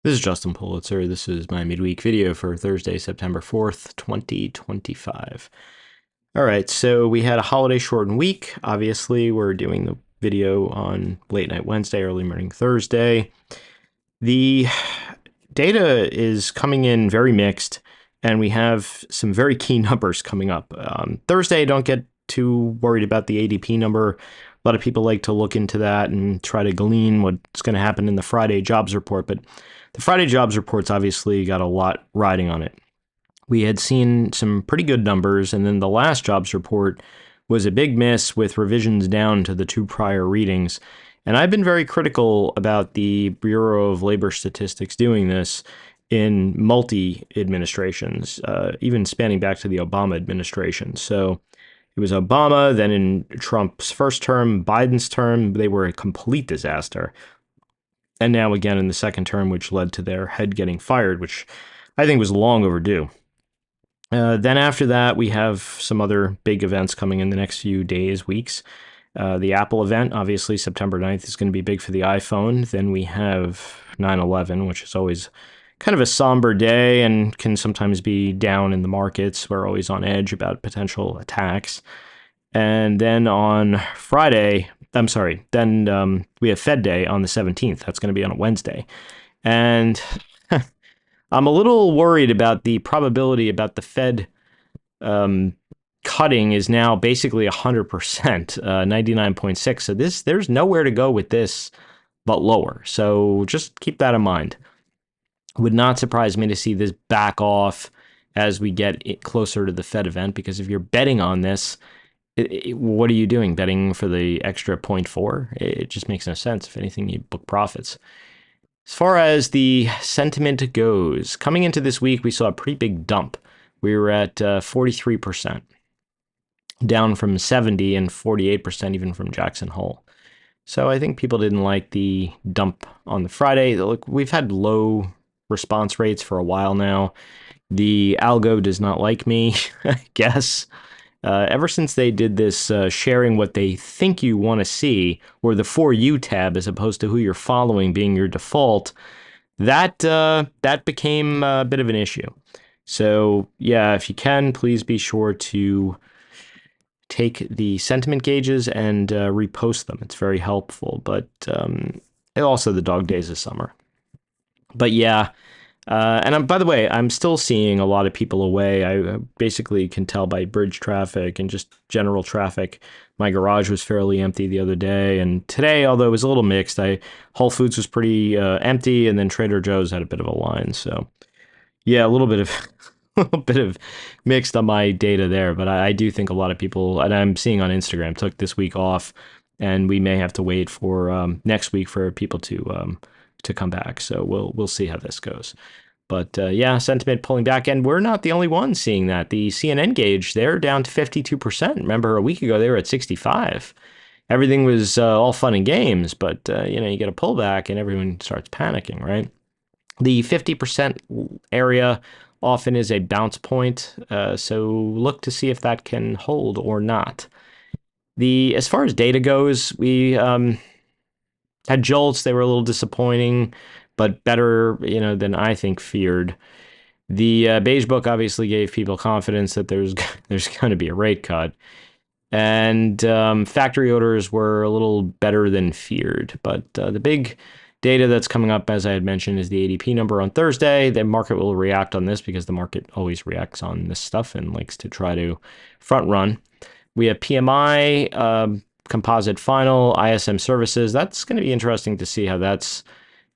This is Justin Pulitzer. This is my midweek video for Thursday, September 4th, 2025. All right, so we had a holiday shortened week. Obviously, we're doing the video on late night Wednesday, early morning Thursday. The data is coming in very mixed, and we have some very key numbers coming up. Thursday, don't get too worried about the ADP number. A lot of people like to look into that and try to glean what's going to happen in the Friday jobs report, but the Friday jobs report's obviously got a lot riding on it. We had seen some pretty good numbers, and then the last jobs report was a big miss with revisions down to the two prior readings. And I've been very critical about the Bureau of Labor Statistics doing this in multi-administrations, even spanning back to the Obama administration. So it was Obama, then in Trump's first term, Biden's term, they were a complete disaster. And now again in the second term, which led to their head getting fired, which I think was long overdue. Then after that, we have some other big events coming in the next few days, weeks. The Apple event, obviously September 9th, is going to be big for the iPhone. Then we have 9/11, which is always kind of a somber day and can sometimes be down in the markets. We're always on edge about potential attacks. And then on Friday, then we have Fed Day on the 17th. That's going to be on a Wednesday. And I'm a little worried about the probability about the Fed cutting is now basically 100%, 99.6. So there's nowhere to go with this but lower. So just keep that in mind. Would not surprise me to see this back off as we get closer to the Fed event, because if you're betting on this, what are you doing? Betting for the extra 0.4? It just makes no sense. If anything, you book profits. As far as the sentiment goes, coming into this week, we saw a pretty big dump. We were at 43%, down from 70 and 48% even from Jackson Hole. So I think people didn't like the dump on the Friday. Look, we've had low response rates for a while now. The algo does not like me, I guess. Ever since they did this sharing what they think you want to see, or the For You tab as opposed to who you're following being your default, that became a bit of an issue. So yeah, if you can, please be sure to take the sentiment gauges and repost them. It's very helpful, but also the dog days of summer. But yeah, and by the way, I'm still seeing a lot of people away. I basically can tell by bridge traffic and just general traffic. My garage was fairly empty the other day, and today, although it was a little mixed, Whole Foods was pretty empty, and then Trader Joe's had a bit of a line. So yeah, a little bit of mixed on my data there, but I do think a lot of people, and I'm seeing on Instagram, took this week off, and we may have to wait for next week for people to come back. So we'll see how this goes. But yeah, sentiment pulling back, and we're not the only ones seeing that. The CNN gauge, they're down to 52%. Remember, a week ago they were at 65. Everything was all fun and games, but you get a pullback and everyone starts panicking, right? The 50% area often is a bounce point, so look to see if that can hold or not. As far as data goes, we had jolts. They were a little disappointing, but better, than I think feared. The Beige Book obviously gave people confidence that there's going to be a rate cut, and factory orders were a little better than feared. But the big data that's coming up, as I had mentioned, is the ADP number on Thursday. The market will react on this because the market always reacts on this stuff and likes to try to front run. We have PMI, composite final, ISM services. That's going to be interesting to see how that's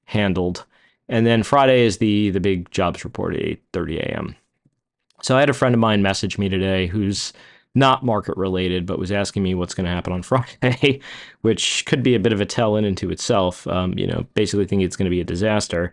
handled. And then Friday is the big jobs report at 8:30 a.m. So I had a friend of mine message me today who's not market related, but was asking me what's going to happen on Friday, which could be a bit of a tell in into itself. Basically thinking it's going to be a disaster.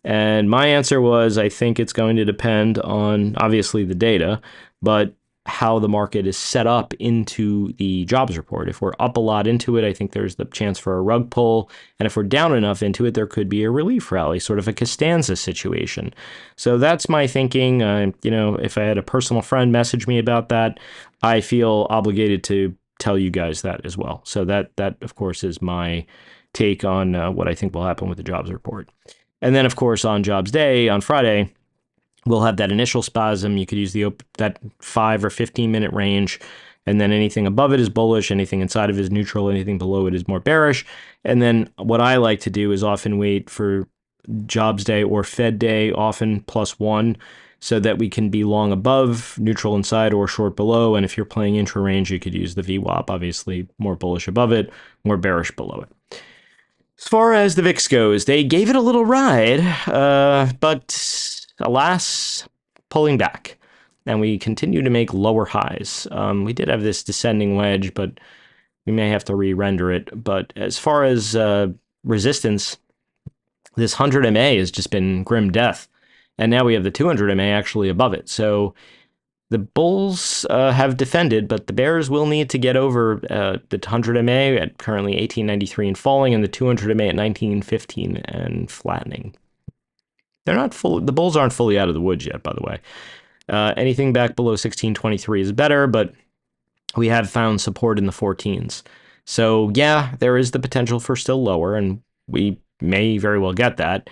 And my answer was, I think it's going to depend on obviously the data, but how the market is set up into the jobs report. If we're up a lot into it, I think there's the chance for a rug pull. And if we're down enough into it, there could be a relief rally, sort of a Costanza situation. So that's my thinking. If I had a personal friend message me about that, I feel obligated to tell you guys that as well. So that of course, is my take on what I think will happen with the jobs report. And then, of course, on jobs day, on Friday, we'll have that initial spasm. You could use that 5 or 15-minute range, and then anything above it is bullish, anything inside of it is neutral, anything below it is more bearish. And then what I like to do is often wait for jobs day or Fed day, often +1, so that we can be long above, neutral inside, or short below. And if you're playing intra-range, you could use the VWAP, obviously more bullish above it, more bearish below it. As far as the VIX goes, they gave it a little ride, but alas, pulling back. And we continue to make lower highs. We did have this descending wedge, but we may have to re-render it. But as far as resistance, this 100 MA has just been grim death. And now we have the 200 MA actually above it. So the bulls have defended, but the bears will need to get over the 100 MA at currently 1893 and falling, and the 200 MA at 1915 and flattening. They're not full. The bulls aren't fully out of the woods yet, by the way. Anything back below 1623 is better, but we have found support in the 14s. So yeah, there is the potential for still lower, and we may very well get that.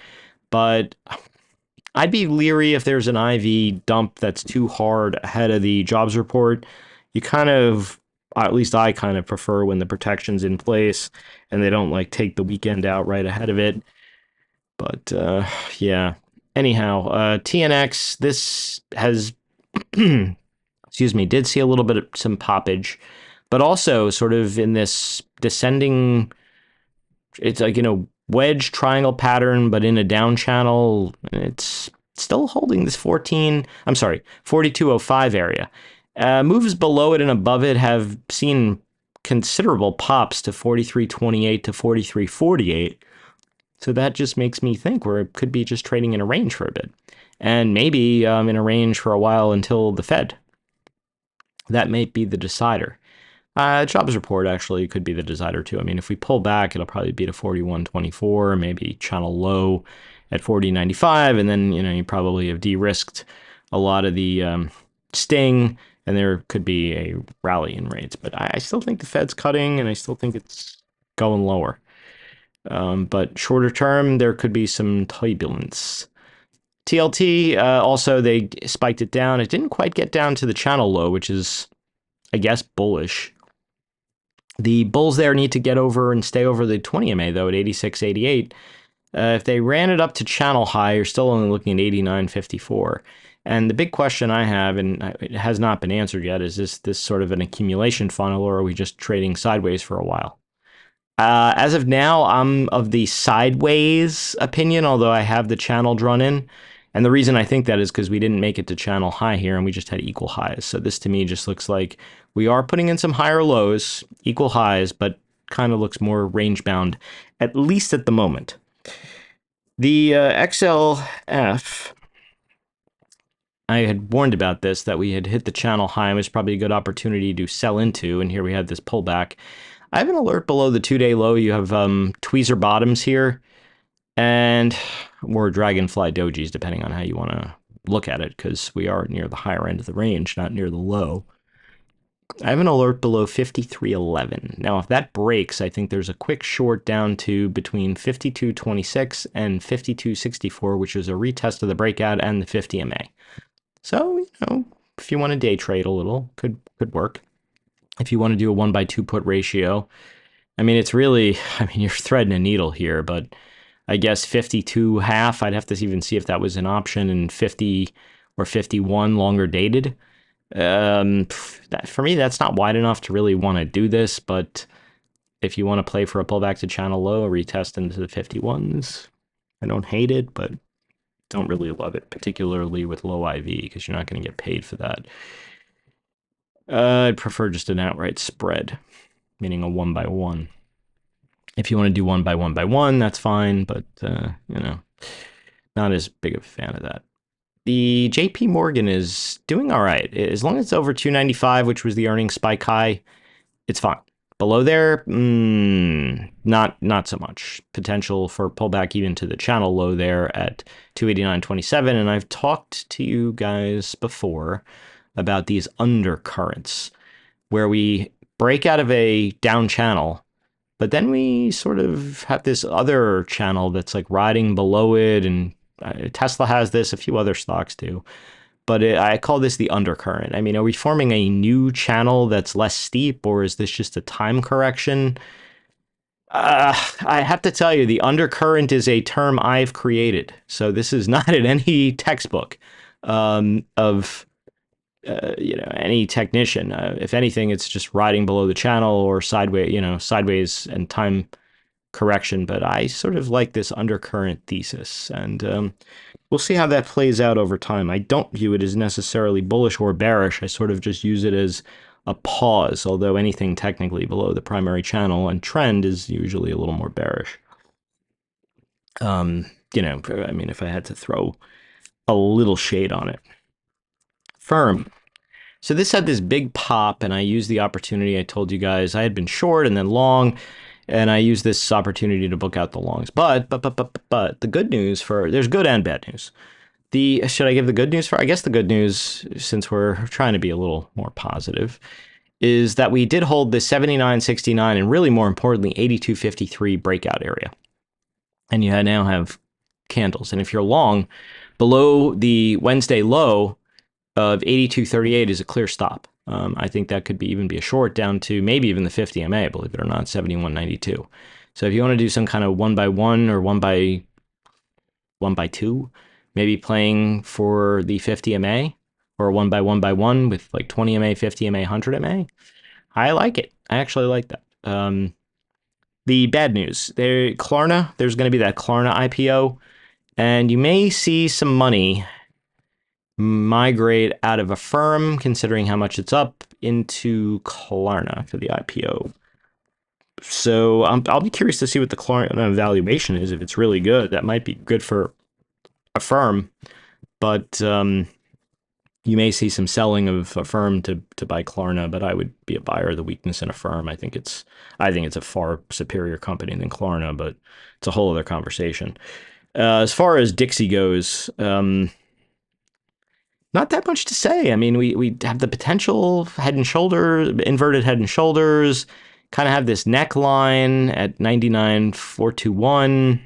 But I'd be leery if there's an IV dump that's too hard ahead of the jobs report. You kind of, at least I kind of prefer when the protection's in place and they don't like take the weekend out right ahead of it. But yeah. Anyhow, TNX, this has, excuse me, did see a little bit of some poppage, but also sort of in this descending, it's like, wedge triangle pattern, but in a down channel. It's still holding this 4205 area. Moves below it and above it have seen considerable pops to 4328 to 4348. So that just makes me think we could be just trading in a range for a bit, and maybe in a range for a while until the Fed. That may be the decider. Jobs report actually could be the decider too. I mean, if we pull back, it'll probably be to 4124, maybe channel low at 4095, and then you probably have de-risked a lot of the sting, and there could be a rally in rates. But I still think the Fed's cutting, and I still think it's going lower. But shorter term, there could be some turbulence. TLT, also, they spiked it down. It didn't quite get down to the channel low, which is, I guess, bullish. The bulls there need to get over and stay over the 20 MA, though, at 86.88. If they ran it up to channel high, you're still only looking at 89.54. And the big question I have, and it has not been answered yet, is this sort of an accumulation funnel, or are we just trading sideways for a while? As of now, I'm of the sideways opinion, although I have the channel drawn in. And the reason I think that is because we didn't make it to channel high here, and we just had equal highs. So this to me just looks like we are putting in some higher lows, equal highs, but kind of looks more range bound, at least at the moment. The XLF, I had warned about this, that we had hit the channel high, and it was probably a good opportunity to sell into, and here we had this pullback. I have an alert below the 2-day low. You have tweezer bottoms here, and or dragonfly dojis, depending on how you want to look at it, because we are near the higher end of the range, not near the low. I have an alert below 53.11. Now, if that breaks, I think there's a quick short down to between 52.26 and 52.64, which is a retest of the breakout and the 50 MA. So, if you want to day trade a little, could work. If you want to do a 1/2 put ratio, I mean, it's really, you're threading a needle here, but I guess 52.5, I'd have to even see if that was an option, and 50 or 51 longer dated. For me, that's not wide enough to really want to do this, but if you want to play for a pullback to channel low, a retest into the 51s, I don't hate it, but don't really love it, particularly with low IV, because you're not going to get paid for that. I'd prefer just an outright spread, meaning a 1/1. If you want to do 1/1/1, that's fine, but, not as big of a fan of that. The JP Morgan is doing all right. As long as it's over 295, which was the earnings spike high, it's fine. Below there, not so much. Potential for pullback even to the channel low there at 289.27. And I've talked to you guys before about these undercurrents, where we break out of a down channel, But then we sort of have this other channel that's like riding below it, and Tesla has this, a few other stocks do. But I call this the undercurrent. I mean, are we forming a new channel that's less steep, or is this just a time correction? I have to tell you, the undercurrent is a term I've created. So this is not in any textbook of any technician. If anything, it's just riding below the channel or sideways, sideways and time correction. But I sort of like this undercurrent thesis, and we'll see how that plays out over time. I don't view it as necessarily bullish or bearish. I sort of just use it as a pause, although anything technically below the primary channel and trend is usually a little more bearish. I mean, if I had to throw a little shade on it. Firm. So this had this big pop, and I used the opportunity. I told you guys I had been short and then long, and I used this opportunity to book out the longs. But the good news there's good and bad news. Should I give the good news for? I guess the good news, since we're trying to be a little more positive, is that we did hold the 79.69 and really more importantly 82.53 breakout area, and you now have candles. And if you're long, below the Wednesday low of 82.38 is a clear stop. I think that could even be a short down to maybe even the 50 MA, believe it or not, 71.92. So if you want to do some kind of 1x1 or 1x2, maybe playing for the 50 MA or 1x1 with like 20 MA, 50 MA, 100 MA, I like it. I actually like that. The bad news, Klarna, there's going to be that Klarna IPO, and you may see some money migrate out of a firm, considering how much it's up, into Klarna for the IPO. So I'll be curious to see what the Klarna valuation is. If it's really good, that might be good for a firm, but you may see some selling of a firm to buy Klarna. But I would be a buyer of the weakness in a firm. I think it's a far superior company than Klarna, but it's a whole other conversation. As far as Dixie goes, not that much to say. I mean, we have the potential head and shoulders, inverted head and shoulders, kind of have this neckline at 99,421.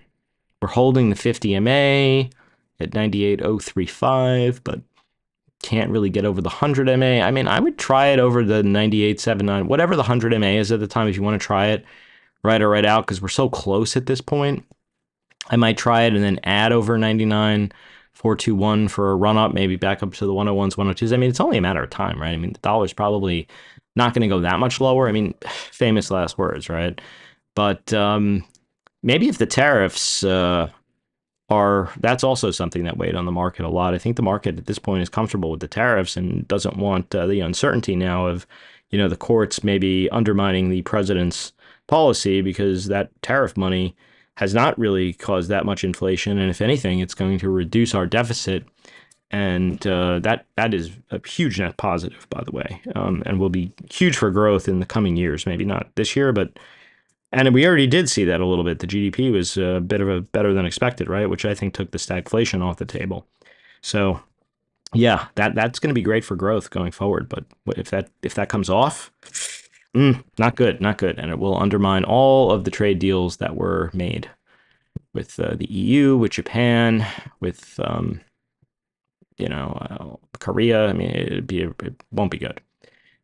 We're holding the 50 MA at 98,035, but can't really get over the 100 MA. I mean, I would try it over the 98.79, whatever the 100 MA is at the time. If you want to try it, right or right out, because we're so close at this point. I might try it and then add over 99,421 for a run up, maybe back up to the 101s, 102s. I mean, it's only a matter of time, right? I mean, the dollar's probably not going to go that much lower. I mean, famous last words, right? But maybe if the tariffs that's also something that weighed on the market a lot. I think the market at this point is comfortable with the tariffs and doesn't want the uncertainty now of, the courts maybe undermining the president's policy, because that tariff money has not really caused that much inflation. And if anything, it's going to reduce our deficit. And that is a huge net positive, by the way, and will be huge for growth in the coming years. Maybe not this year, and we already did see that a little bit. The GDP was a bit of a better than expected, right? Which I think took the stagflation off the table. So yeah, that's going to be great for growth going forward. But if that comes off, not good, and it will undermine all of the trade deals that were made with the EU, with Japan, with Korea. I mean, it won't be good,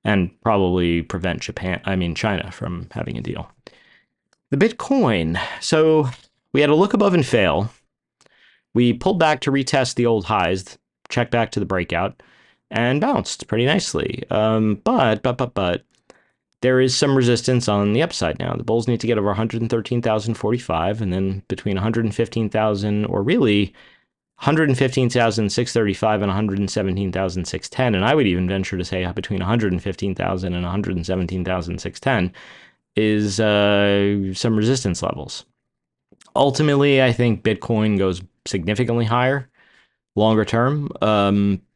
and probably prevent China from having a deal. The Bitcoin. So we had a look above and fail. We pulled back to retest the old highs, check back to the breakout, and bounced pretty nicely. But there is some resistance on the upside now. The bulls need to get over 113,045, and then between 115,000, or really 115,635 and 117,610, and I would even venture to say between 115,000 and 117,610 is some resistance levels. Ultimately, I think Bitcoin goes significantly higher longer term,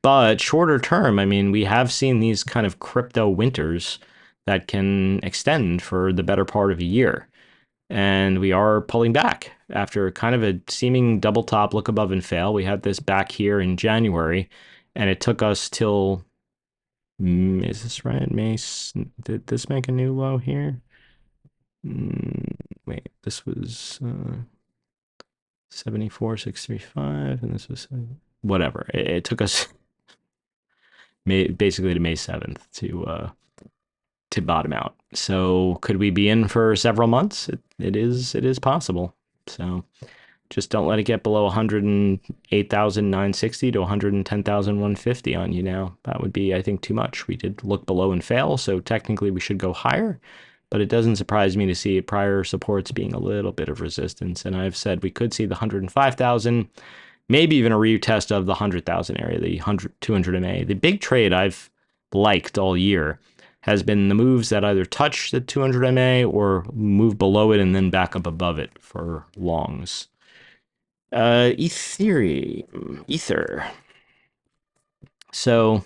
but shorter term, I mean, we have seen these kind of crypto winters that can extend for the better part of a year. And we are pulling back after kind of a seeming double top, look above and fail. We had this back here in January, and it took us till, is this right? Did this make a new low here? Wait, this was 74,635, and this was whatever. It took us basically to May 7th to bottom out. So could we be in for several months? It is possible. So just don't let it get below 108,960 to 110,150 on you now. That would be, I think, too much. We did look below and fail, so technically we should go higher. But it doesn't surprise me to see prior supports being a little bit of resistance. And I've said we could see the 105,000, maybe even a retest of the 100,000 area, the 200 MA. The big trade I've liked all year has been the moves that either touch the 200 MA or move below it and then back up above it for longs. Ether. So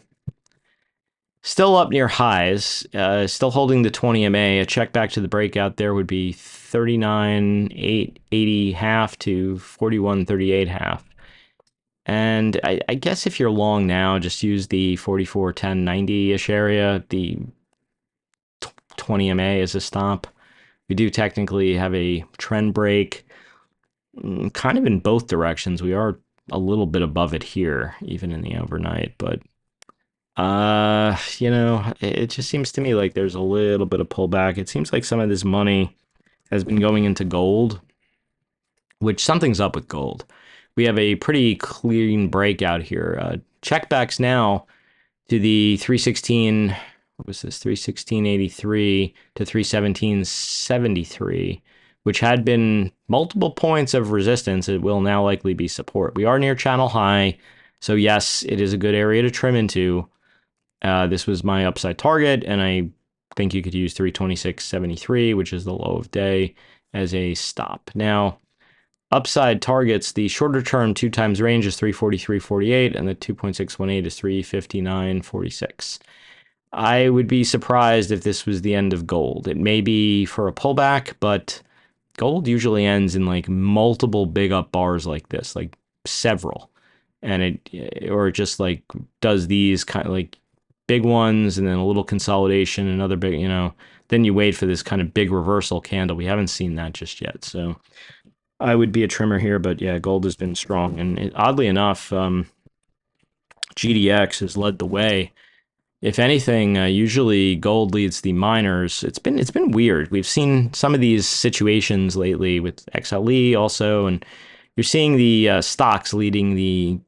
still up near highs, still holding the 20 MA. A check back to the breakout there would be 39,880 half to 41.38 half. And I guess if you're long now, just use the 44.1090-ish area, the 20 MA as a stop. We do technically have a trend break kind of in both directions. We are a little bit above it here, even in the overnight, but it just seems to me like there's a little bit of pullback. It seems like some of this money has been going into gold, which something's up with gold. We have a pretty clean breakout here. Checkbacks now to the 316, what was this, 316.83 to 317.73, which had been multiple points of resistance. It will now likely be support. We are near channel high, so yes, it is a good area to trim into. This was my upside target, and I think you could use 326.73, which is the low of day, as a stop. Now, upside targets, the shorter term 2 times range is 343.48, and the 2.618 is 359.46. I would be surprised if this was the end of gold. It may be for a pullback, but gold usually ends in like multiple big up bars like this, like several. And it just like does these kind of like big ones and then a little consolidation, another big, then you wait for this kind of big reversal candle. We haven't seen that just yet. So I would be a trimmer here, but yeah, gold has been strong. And oddly enough, GDX has led the way. If anything, usually gold leads the miners. It's been weird. We've seen some of these situations lately with XLE also, and you're seeing the stocks leading the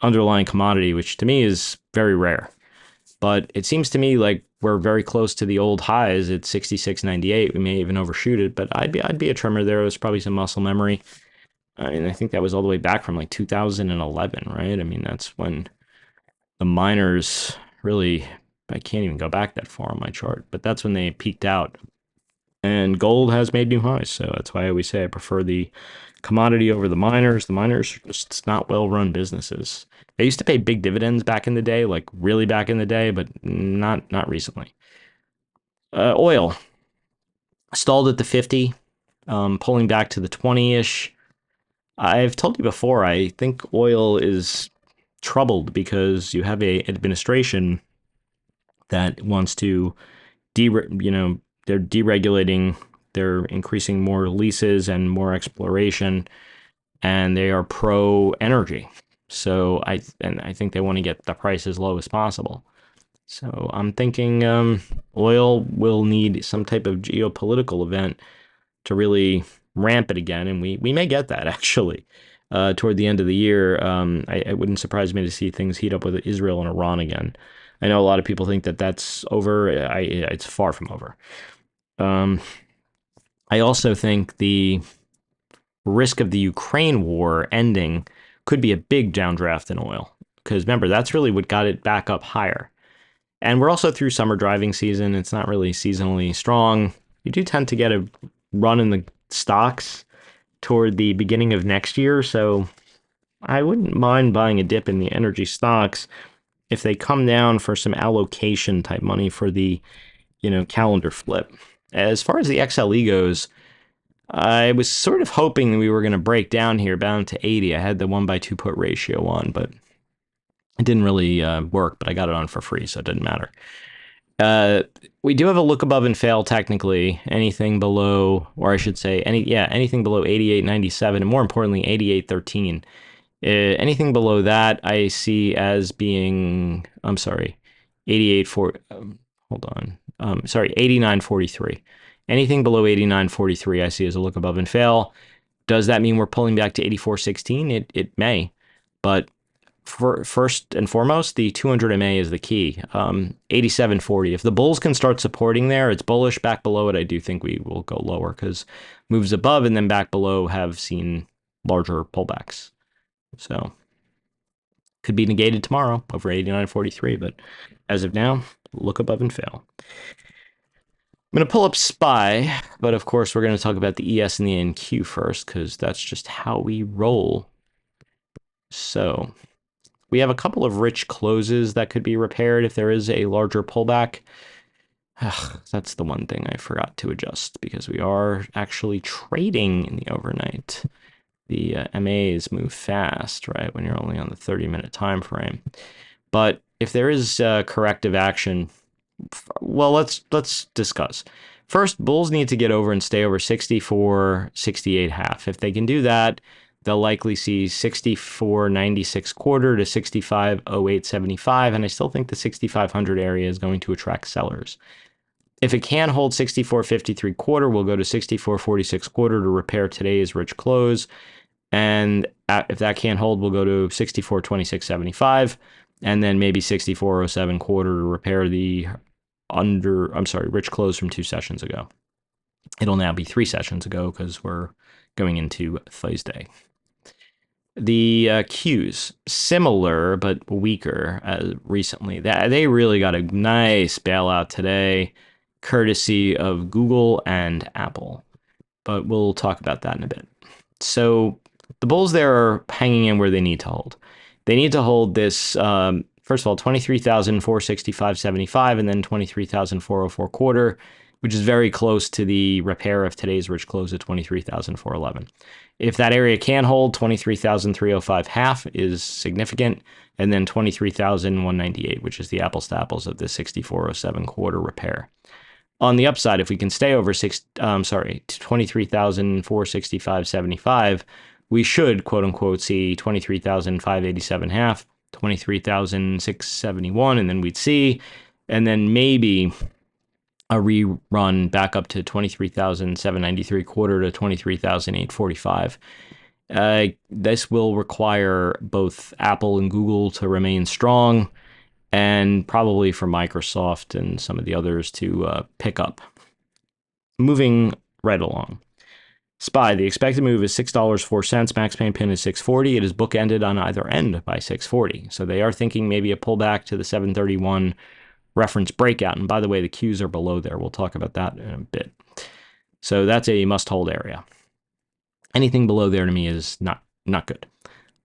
underlying commodity, which to me is very rare. But it seems to me like we're very close to the old highs at 66.98. We may even overshoot it, but I'd be a trimmer there. There's probably some muscle memory. I mean, I think that was all the way back from like 2011, right? I mean, that's when the miners really, I can't even go back that far on my chart, but that's when they peaked out. And gold has made new highs, so that's why I always say I prefer the commodity over the miners. The miners are just not well-run businesses. They used to pay big dividends back in the day, like really back in the day, but not recently. Oil stalled at the 50, pulling back to the 20-ish. I've told you before, I think oil is troubled because you have a administration that wants to they're deregulating, they're increasing more leases and more exploration, and they are pro energy. So I think they want to get the price as low as possible. So I'm thinking oil will need some type of geopolitical event to really ramp it again, and we may get that actually toward the end of the year. It wouldn't surprise me to see things heat up with Israel and Iran again. I know a lot of people think that that's over. It's far from over. I also think the risk of the Ukraine war ending could be a big downdraft in oil, because remember, that's really what got it back up higher. And we're also through summer driving season. It's not really seasonally strong. You do tend to get a run in the stocks toward the beginning of next year, so I wouldn't mind buying a dip in the energy stocks if they come down for some allocation type money for the calendar flip. As far as the XLE goes, I was sort of hoping we were going to break down here, bound to 80. I had the 1/2 put ratio on, but it didn't really work, but I got it on for free, so it didn't matter. Uh, we do have a look above and fail technically. Anything below, or I should say, anything below 88.97, and more importantly, 88.13. Anything below that, I see as being, I'm sorry, 88.4. Hold on. Sorry, 89.43. Anything below 89.43, I see as a look above and fail. Does that mean we're pulling back to 84.16? It may, but first and foremost, the 200 MA is the key. 87.40. If the bulls can start supporting there, it's bullish. Back below it, I do think we will go lower because moves above and then back below have seen larger pullbacks. So could be negated tomorrow over 89.43, but as of now, look above and fail. I'm going to pull up SPY, but of course, we're going to talk about the ES and the NQ first because that's just how we roll. So we have a couple of rich closes that could be repaired if there is a larger pullback. That's the one thing I forgot to adjust because we are actually trading in the overnight. The MAs move fast, right, when you're only on the 30-minute time frame. But if there is corrective action, well, let's discuss. First, bulls need to get over and stay over 64.68.5. If they can do that, they'll likely see 64.96 quarter to 65.0875, and I still think the 6,500 area is going to attract sellers. If it can hold 64.53 quarter, we'll go to 64.46 quarter to repair today's rich close. And if that can't hold, we'll go to 64.2675 and then maybe 64.07 quarter to repair the rich close from 2 sessions ago. It'll now be 3 sessions ago because we're going into Thursday. The Qs, similar but weaker recently. They really got a nice bailout today, courtesy of Google and Apple. But we'll talk about that in a bit. So the bulls there are hanging in where they need to hold. They need to hold this, first of all, 23,465.75 and then 23,404 quarter, which is very close to the repair of today's rich close at 23,411. If that area can hold, 23,305 half is significant, and then 23,198, which is the apples to apples of the 6407 quarter repair. On the upside, if we can stay over 23,465.75, we should, quote unquote, see 23,587 half, 23,671, and then we'd see, and then maybe a rerun back up to 23,793 quarter to 23,845. This will require both Apple and Google to remain strong, and probably for Microsoft and some of the others to pick up. Moving right along. SPY, the expected move is $6.04. Max pain pin is 640. It is bookended on either end by 640. So they are thinking maybe a pullback to the 731 reference breakout. And by the way, the Qs are below there. We'll talk about that in a bit. So that's a must-hold area. Anything below there to me is not good.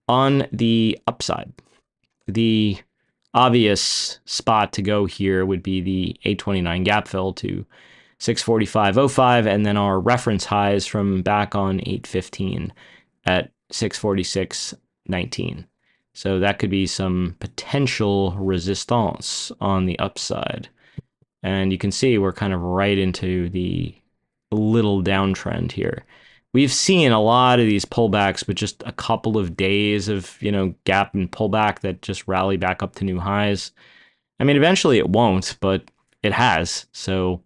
On the upside, the obvious spot to go here would be the 829 gap fill to 645.05, and then our reference highs from back on 815 at 646.19. So that could be some potential resistance on the upside. And you can see we're kind of right into the little downtrend here. We've seen a lot of these pullbacks with just a couple of days of, gap and pullback that just rally back up to new highs. I mean, eventually it won't, but it has. So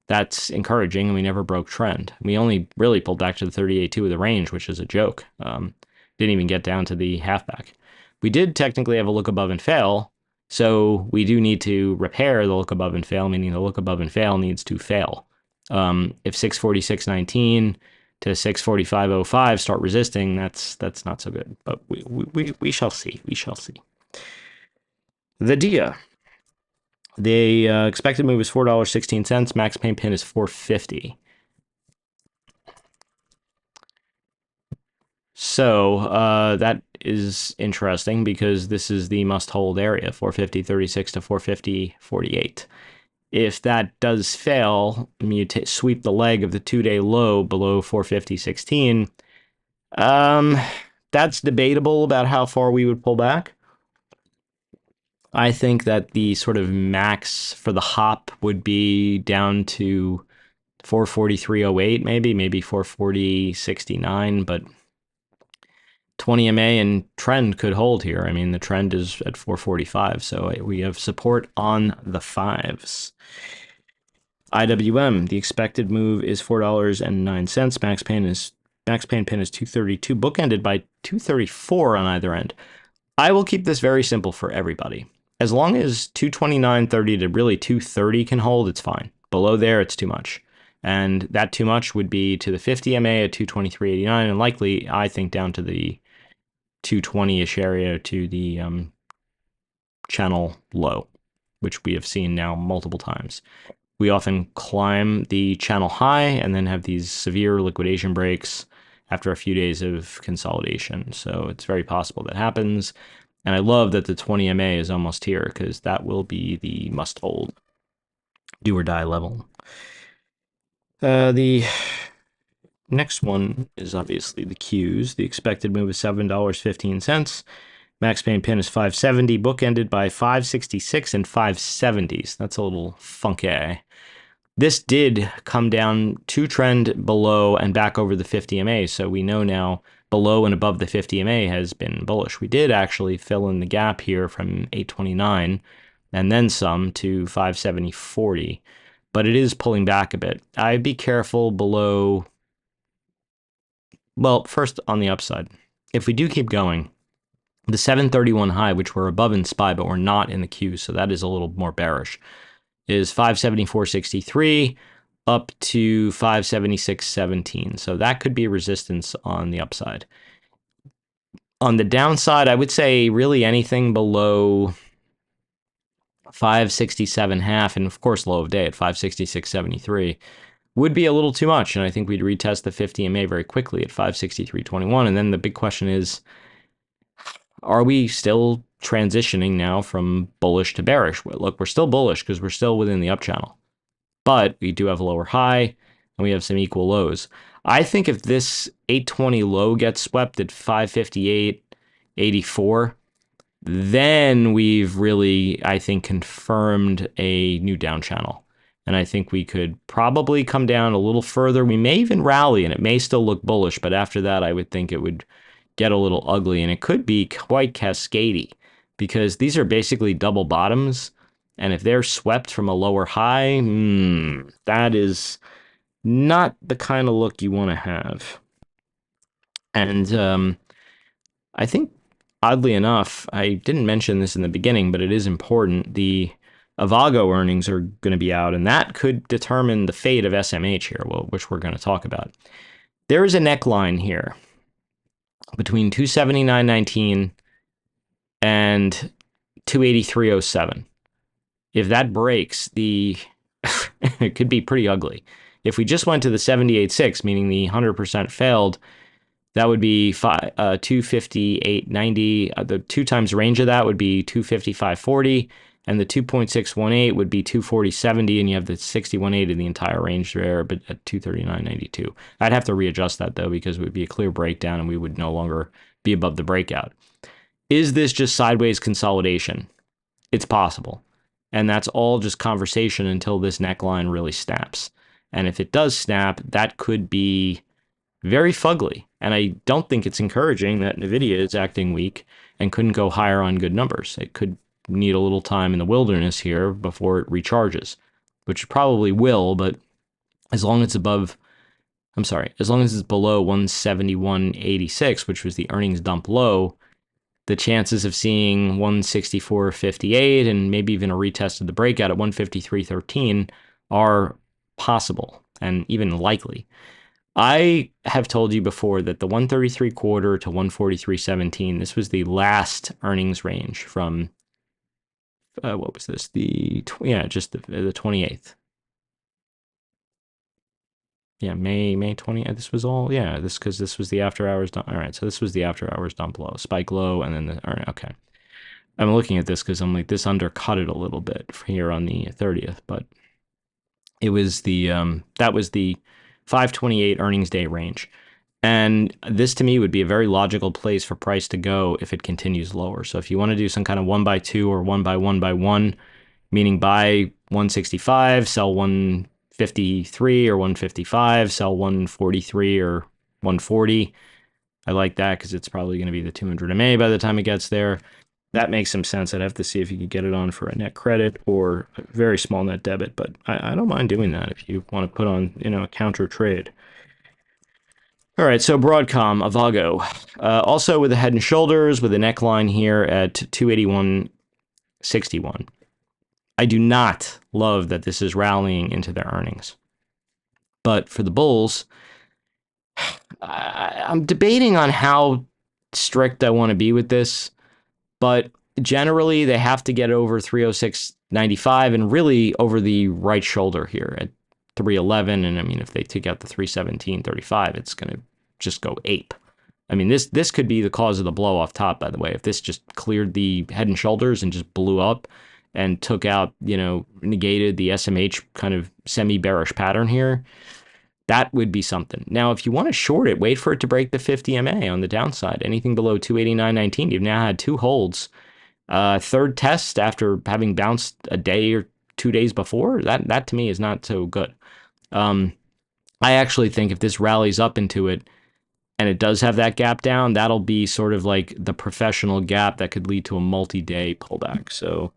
that's encouraging, and we never broke trend. We only really pulled back to the 38.2 of the range, which is a joke. Didn't even get down to the halfback. We did technically have a look above and fail, so we do need to repair the look above and fail, meaning the look above and fail needs to fail. If 646.19 to 645.05 start resisting, that's not so good. But we shall see. We shall see. The DIA. The expected move is $4.16. Max pain pin is 450. So that is interesting because this is the must-hold area, 450.36 to 450.48. If that does fail, you sweep the leg of the 2-day low below 450.16. That's debatable about how far we would pull back. I think that the sort of max for the hop would be down to 443.08, maybe 440.69, but 20 MA and trend could hold here. I mean, the trend is at 445, so we have support on the fives. IWM, the expected move is $4.09. Max pain pin is 232, bookended by 234 on either end. I will keep this very simple for everybody. As long as 229.30 to really 230 can hold, it's fine. Below there, it's too much. And that too much would be to the 50 MA at 223.89, and likely, I think, down to the 220-ish area to the channel low, which we have seen now multiple times. We often climb the channel high and then have these severe liquidation breaks after a few days of consolidation. So it's very possible that happens. And I love that the 20 MA is almost here because that will be the must hold, do or die level. The next one is obviously the Qs. The expected move is $7.15. Max pain pin is 570, bookended by 566 and 570s. That's a little funky. This did come down to trend below and back over the 50 MA, so we know now below and above the 50 MA has been bullish. We did actually fill in the gap here from 829 and then some to 570.40, but it is pulling back a bit. I'd be careful below, well, first on the upside. If we do keep going, the 731 high, which we're above in SPY, but we're not in the Q, so that is a little more bearish, is 574.63 up to 576.17. So that could be resistance on the upside. On the downside, I would say really anything below 567.5, and of course low of day at 566.73, would be a little too much. And I think we'd retest the 50 MA very quickly at 563.21. And then the big question is, are we still transitioning now from bullish to bearish? Well, look, we're still bullish because we're still within the up channel, but we do have a lower high and we have some equal lows. I think if this 820 low gets swept at 558.84, then we've really, I think, confirmed a new down channel. And I think we could probably come down a little further. We may even rally and it may still look bullish, but after that, I would think it would get a little ugly, and it could be quite cascadey because these are basically double bottoms, and if they're swept from a lower high, that is not the kind of look you want to have. And I think, oddly enough, I didn't mention this in the beginning, but it is important. The Avago earnings are going to be out, and that could determine the fate of SMH here, which we're going to talk about. There is a neckline here between 279.19 and 283.07. If that breaks, it could be pretty ugly. If we just went to the 78.6, meaning the 100% failed, that would be 258.90. The 2 times range of that would be 255.40, and the 2.618 would be 240.70, and you have the 61.8 in the entire range there, but at 239.92. I'd have to readjust that, though, because it would be a clear breakdown, and we would no longer be above the breakout. Is this just sideways consolidation? It's possible. And that's all just conversation until this neckline really snaps. And if it does snap, that could be very fugly. And I don't think it's encouraging that NVIDIA is acting weak and couldn't go higher on good numbers. It could need a little time in the wilderness here before it recharges, which it probably will, but as long as it's below 171.86, which was the earnings dump low, the chances of seeing 164.58 and maybe even a retest of the breakout at 153.13 are possible and even likely. I have told you before that the 133.25 to 143.17, this was the last earnings range from, what was this? The 28th. Yeah, May 20th. This was all, because this was the after hours dump. All right, so this was the after hours dump low, spike low, and then okay. I'm looking at this because I'm like, this undercut it a little bit here on the 30th, but it was that was the 528 earnings day range. And this to me would be a very logical place for price to go if it continues lower. So if you want to do some kind of 1x2 or 1x1x1, meaning buy 165, sell 153 or 155, sell 143 or 140. I like that because it's probably going to be the 200 MA by the time it gets there. That makes some sense. I'd have to see if you could get it on for a net credit or a very small net debit, but I don't mind doing that if you want to put on, a counter trade. All right, so Broadcom, Avago, also with the head and shoulders with a neckline here at 281.61. I do not love that this is rallying into their earnings. But for the bulls, I'm debating on how strict I want to be with this, but generally they have to get over 306.95 and really over the right shoulder here at 311. And I mean, if they take out the 317.35, it's going to just go ape. I mean, this could be the cause of the blow off top, by the way. If this just cleared the head and shoulders and just blew up and took out, negated the SMH kind of semi-bearish pattern here, that would be something. Now, if you want to short it, wait for it to break the 50 MA on the downside. Anything below 289.19, you've now had two holds. Third test after having bounced a day or 2 days before, that to me is not so good. I actually think if this rallies up into it and it does have that gap down, that'll be sort of like the professional gap that could lead to a multi-day pullback. So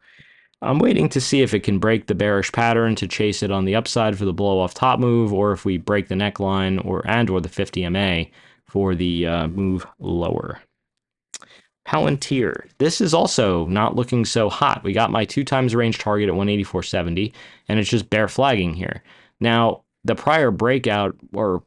I'm waiting to see if it can break the bearish pattern to chase it on the upside for the blow off top move, or if we break the neckline or the 50 MA for the move lower. Palantir. This is also not looking so hot. We got my 2 times range target at 184.70, and it's just bear flagging here. Now, the prior breakout or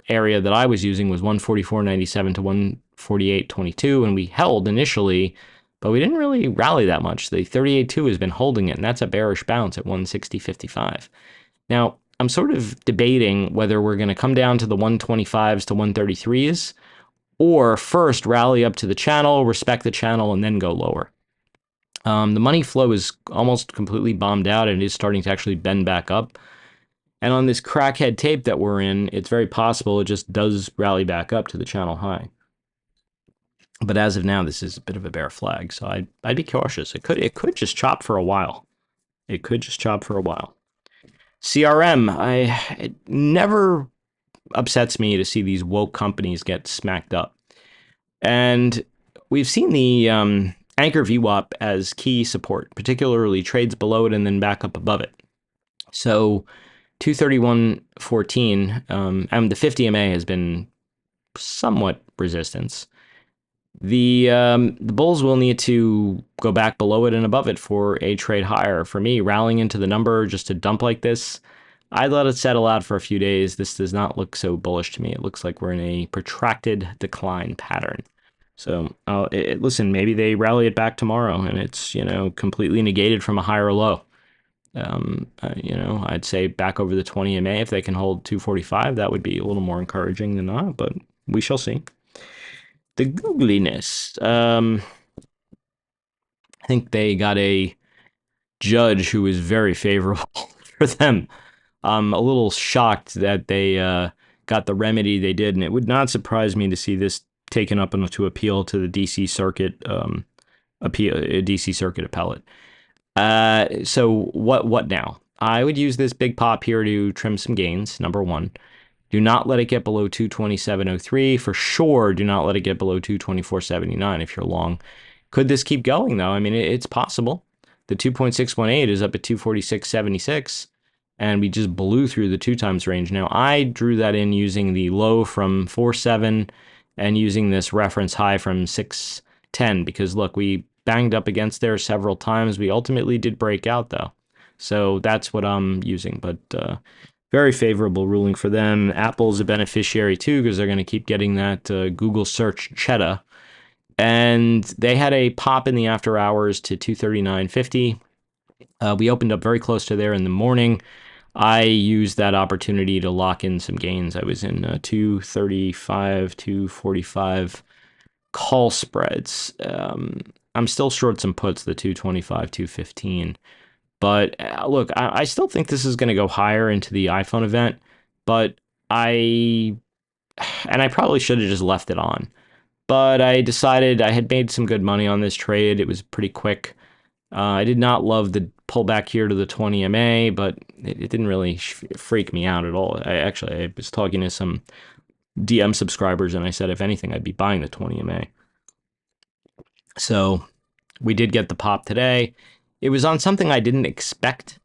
area that I was using was 144.97 to 148.22, and we held initially, but we didn't really rally that much. The 38.2 has been holding it, and that's a bearish bounce at 160.55. Now, I'm sort of debating whether we're going to come down to the 125s to 133s, or first rally up to the channel, respect the channel, and then go lower. The money flow is almost completely bombed out, and it is starting to actually bend back up. And on this crackhead tape that we're in, it's very possible it just does rally back up to the channel high. But as of now, this is a bit of a bear flag, so I'd be cautious. It could just chop for a while. It could just chop for a while. CRM, it never upsets me to see these woke companies get smacked up. And we've seen the anchor VWAP as key support, particularly trades below it and then back up above it. So 231.14, and the 50 MA has been somewhat resistance. The bulls will need to go back below it and above it for a trade higher. For me, rallying into the number just to dump like this, I'd let it settle out for a few days. This does not look so bullish to me. It looks like we're in a protracted decline pattern. So listen, maybe they rally it back tomorrow and it's, completely negated from a higher low. I'd say back over the 20 MA if they can hold 245. That would be a little more encouraging than not, but we shall see. The googliness. I think they got a judge who was very favorable for them. I'm a little shocked that they got the remedy they did, and it would not surprise me to see this taken up to appeal to the DC Circuit DC Circuit appellate. So what now? I would use this big pop here to trim some gains. Number one, do not let it get below 227.03. For sure, do not let it get below 224.79 if you're long. Could this keep going though? I mean, it's possible. The 2.618 is up at 246.76. And we just blew through the 2 times range. Now, I drew that in using the low from 4.7 and using this reference high from 6.10 because, look, we banged up against there several times. We ultimately did break out, though. So that's what I'm using. But very favorable ruling for them. Apple's a beneficiary, too, because they're going to keep getting that Google search cheddar. And they had a pop in the after hours to 239.50. We opened up very close to there in the morning. I used that opportunity to lock in some gains. I was in 235, 245 call spreads. I'm still short some puts, the 225, 215. But look, I still think this is going to go higher into the iPhone event. But I and I probably should have just left it on. But I decided I had made some good money on this trade. It was pretty quick. I did not love the pullback here to the 20 MA, but it didn't really freak me out at all. I was talking to some DM subscribers, and I said, if anything, I'd be buying the 20 MA. So we did get the pop today. It was on something I didn't expect.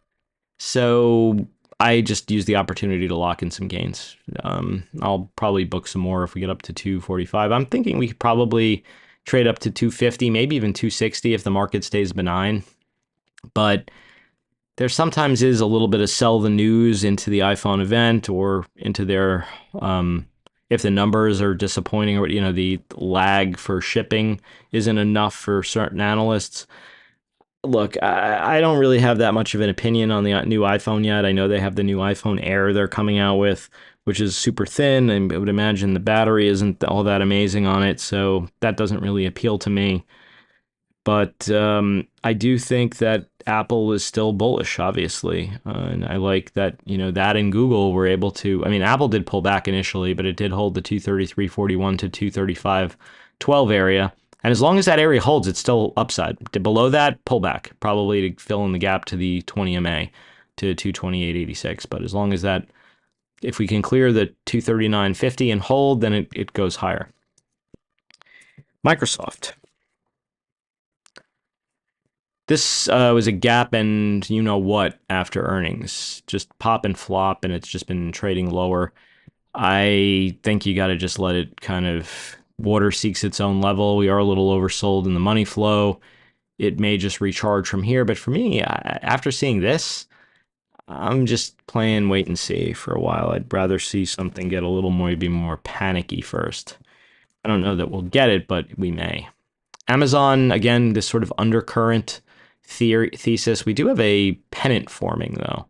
So I just used the opportunity to lock in some gains. I'll probably book some more if we get up to 245. I'm thinking we could probably trade up to 250, maybe even 260 if the market stays benign. But there sometimes is a little bit of sell the news into the iPhone event or into their, if the numbers are disappointing or, the lag for shipping isn't enough for certain analysts. Look, I don't really have that much of an opinion on the new iPhone yet. I know they have the new iPhone Air they're coming out with, which is super thin, and I would imagine the battery isn't all that amazing on it, so that doesn't really appeal to me. But I do think that Apple is still bullish, obviously. And I like that, that and Google were able to. I mean, Apple did pull back initially, but it did hold the 233.41 to 235.12 area. And as long as that area holds, it's still upside. Below that, pullback, probably to fill in the gap to the 20 MA to 228.86. But as long as that, if we can clear the 239.50 and hold, then it goes higher. Microsoft. This was a gap and you know what after earnings. Just pop and flop, and it's just been trading lower. I think you got to just let it kind of water seeks its own level. We are a little oversold in the money flow. It may just recharge from here. But for me, after seeing this, I'm just playing wait and see for a while. I'd rather see something get a little more, maybe more panicky first. I don't know that we'll get it, but we may. Amazon, again, this sort of undercurrent thesis. We do have a pennant forming, though.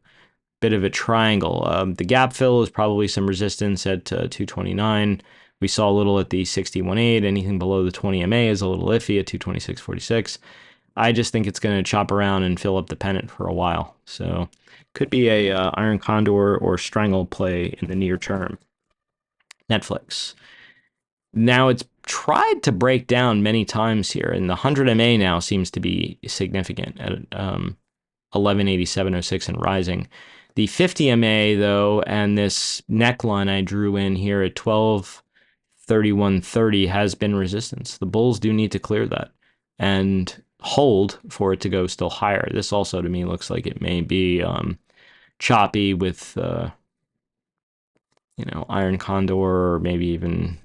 Bit of a triangle. The gap fill is probably some resistance at 229. We saw a little at the 61.8. Anything below the 20 MA is a little iffy at 226.46. I just think it's going to chop around and fill up the pennant for a while. So could be a iron condor or strangle play in the near term. Netflix. Now it's tried to break down many times here, and the 100 MA now seems to be significant at 1187.06 and rising. The 50 MA, though, and this neckline I drew in here at 1231.30 has been resistance. The bulls do need to clear that and hold for it to go still higher. This also, to me, looks like it may be choppy with, iron condor or maybe even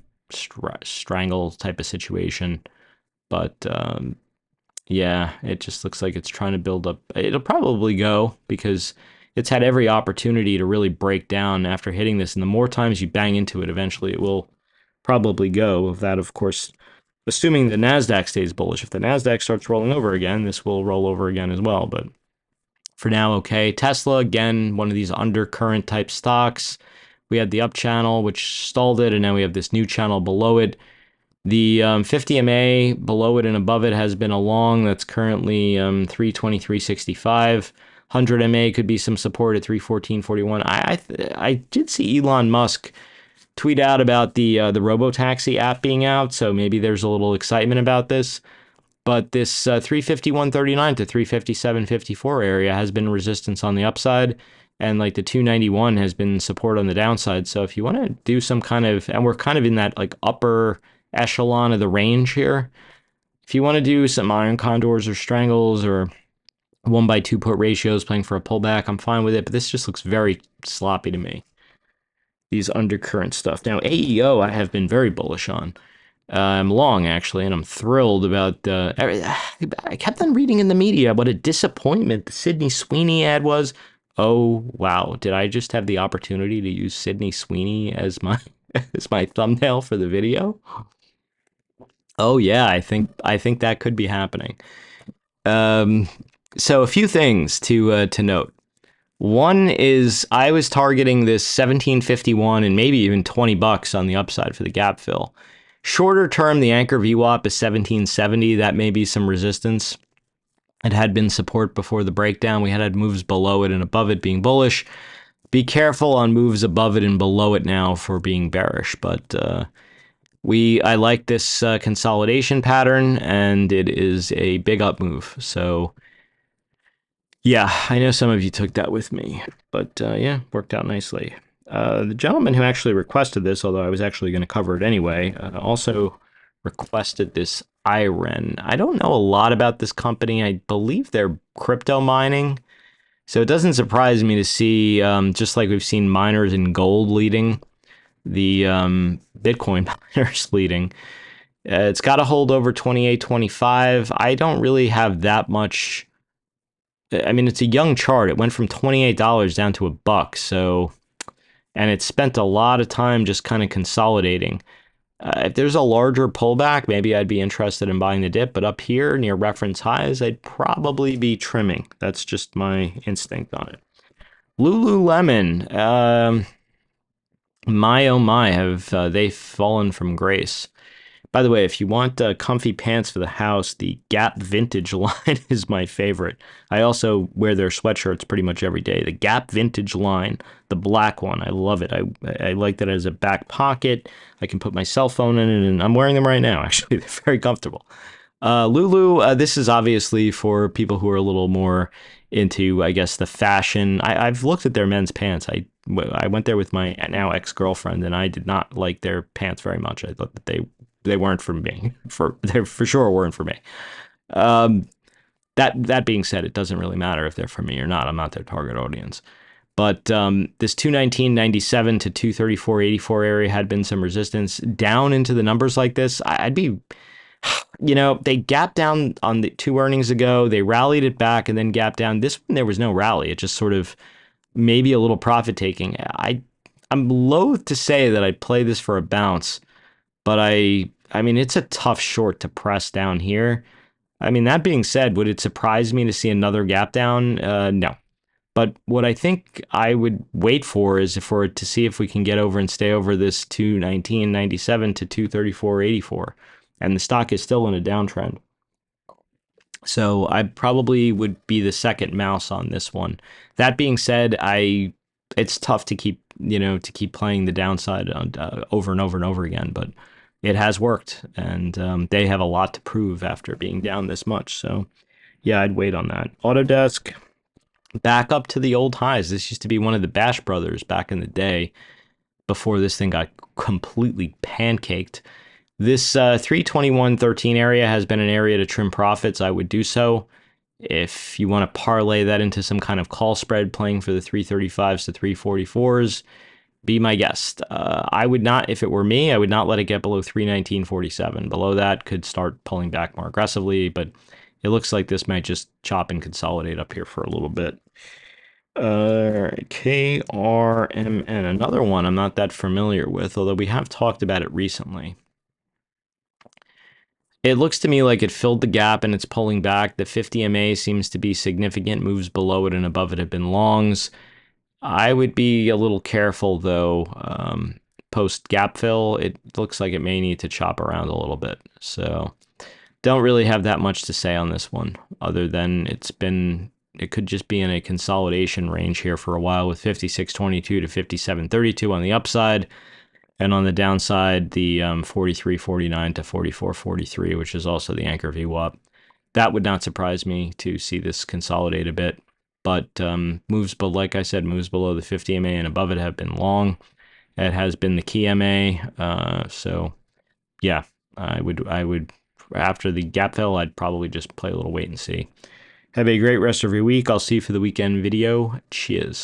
strangle type of situation. But yeah, it just looks like it's trying to build up. It'll probably go because it's had every opportunity to really break down after hitting this. And the more times you bang into it, eventually it will probably go. That, of course, assuming the NASDAQ stays bullish. If the NASDAQ starts rolling over again, this will roll over again as well. But for now, okay. Tesla, again, one of these undercurrent type stocks. We had the up channel, which stalled it, and now we have this new channel below it. The 50 MA below it and above it has been a long. That's currently 323.65. 100 MA could be some support at 314.41. I did see Elon Musk tweet out about the Robotaxi app being out, so maybe there's a little excitement about this. But this 351.39 to 357.54 area has been resistance on the upside, and like the 291 has been support on the downside. So if you want to do some kind of, and we're kind of in that like upper echelon of the range here, if you want to do some iron condors or strangles or 1/2 put ratios playing for a pullback, I'm fine with it. But this just looks very sloppy to me. These undercurrent stuff. Now AEO I have been very bullish on. I'm long, actually, and I'm thrilled about I kept on reading in the media what a disappointment the Sydney Sweeney ad was. Oh, wow. Did I just have the opportunity to use Sydney Sweeney as my thumbnail for the video? Oh, yeah, I think that could be happening. So a few things to note. One is I was targeting this 1751 and maybe even $20 on the upside for the gap fill. Shorter term, the anchor VWAP is 1770. That may be some resistance. It had been support before the breakdown. We had moves below it and above it being bullish. be careful on moves above it and below it now for being bearish. But I like this consolidation pattern, and it is a big up move. So yeah, I know some of you took that with me, but yeah, worked out nicely. The gentleman who actually requested this, although I was actually going to cover it anyway, also requested this IREN. I don't know a lot about this company. I believe they're crypto mining. So it doesn't surprise me to see, just like we've seen miners in gold leading, the Bitcoin miners leading. It's got to hold over 28.25. I don't really have that much. I mean, it's a young chart. It went from $28 down to $1. So, and it spent a lot of time just kind of consolidating. If there's a larger pullback, maybe I'd be interested in buying the dip. But up here near reference highs, I'd probably be trimming. That's just my instinct on it. Lululemon, my oh my, have they fallen from grace? By the way, if you want comfy pants for the house, the Gap Vintage line is my favorite. I also wear their sweatshirts pretty much every day. The Gap Vintage line, the black one, I love it. I like that as a back pocket. I can put my cell phone in it, and I'm wearing them right now, actually. They're very comfortable. Lulu, this is obviously for people who are a little more into, I guess, the fashion. I've looked at their men's pants. I went there with my now ex-girlfriend, and I did not like their pants very much. I thought that they weren't for me. They for sure weren't for me. That being said, it doesn't really matter if they're for me or not. I'm not their target audience. But this 219.97 to 234.84 area had been some resistance. Down into the numbers like this, I'd be, they gapped down on the 2 earnings ago. They rallied it back and then gapped down. This one, there was no rally. It just sort of maybe a little profit taking. I'm loath to say that I'd play this for a bounce, but I mean, it's a tough short to press down here. I mean, that being said, would it surprise me to see another gap down? No. But what I think I would wait for is for it to see if we can get over and stay over this 219.97 to 234.84. And the stock is still in a downtrend. So I probably would be the second mouse on this one. That being said, it's tough to keep playing the downside over and over and over again, but it has worked, and they have a lot to prove after being down this much. So yeah, I'd wait on that. Autodesk back up to the old highs. This used to be one of the Bash brothers back in the day before this thing got completely pancaked. This 321.13 area has been an area to trim profits. I would do so. If you want to parlay that into some kind of call spread playing for the 335s to 344s, be my guest. I would not, if it were me, I would not let it get below 319.47. Below that could start pulling back more aggressively, but it looks like this might just chop and consolidate up here for a little bit. All right, KRMN, another one I'm not that familiar with, although we have talked about it recently. It looks to me like it filled the gap and it's pulling back. The 50 MA seems to be significant. Moves below it and above it have been longs. I would be a little careful, though. Post gap fill, it looks like it may need to chop around a little bit. So don't really have that much to say on this one, other than it could just be in a consolidation range here for a while with 56.22 to 57.32 on the upside. And on the downside, the 43.49 to 44.43, which is also the anchor VWAP. That would not surprise me to see this consolidate a bit. But like I said, moves below the 50 MA and above it have been long. It has been the key MA. So yeah, I would after the gap fill, I'd probably just play a little wait and see. Have a great rest of your week. I'll see you for the weekend video. Cheers.